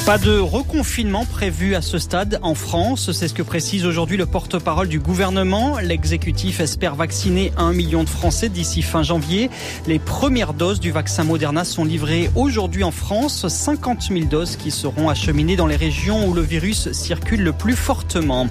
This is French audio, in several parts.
Pas de reconfinement prévu à ce stade en France. C'est ce que précise aujourd'hui le porte-parole du gouvernement. L'exécutif espère vacciner 1 million de Français d'ici fin janvier. Les premières doses du vaccin Moderna sont livrées aujourd'hui en France. 50 000 doses qui seront acheminées dans les régions où le virus circule le plus fortement.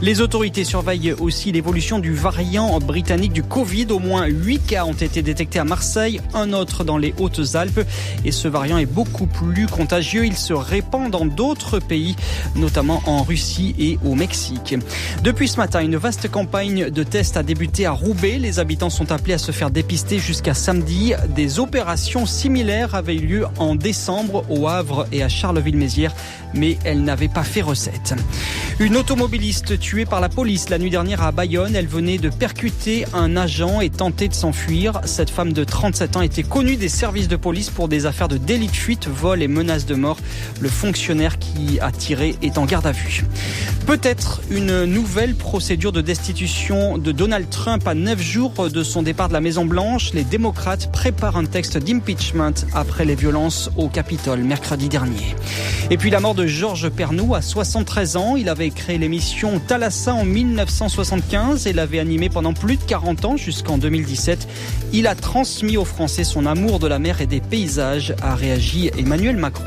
Les autorités surveillent aussi l'évolution du variant britannique du Covid. Au moins 8 cas ont été détectés à Marseille, un autre dans les Hautes-Alpes. Et ce variant est beaucoup plus contagieux. Il se répand dans d'autres pays, notamment en Russie et au Mexique. Depuis ce matin, une vaste campagne de tests a débuté à Roubaix. Les habitants sont appelés à se faire dépister jusqu'à samedi. Des opérations similaires avaient eu lieu en décembre au Havre et à Charleville-Mézières, mais elles n'avaient pas fait recette. Une automobiliste tuée par la police la nuit dernière à Bayonne. Elle venait de percuter un agent et tenter de s'enfuir. Cette femme de 37 ans était connue des services de police pour des affaires de délit de fuite, vol et menaces de mort. Le fonctionnaire qui a tiré est en garde à vue. Peut-être une nouvelle procédure de destitution de Donald Trump à 9 jours de son départ de la Maison-Blanche. Les démocrates préparent un texte d'impeachment après les violences au Capitole mercredi dernier. Et puis la mort de Georges Pernou à 73 ans. Il avait créé l'émission Thalassa en 1975 et l'avait animée pendant plus de 40 ans jusqu'en 2017. Il a transmis aux Français son amour de la mer et des paysages, a réagi Emmanuel Macron.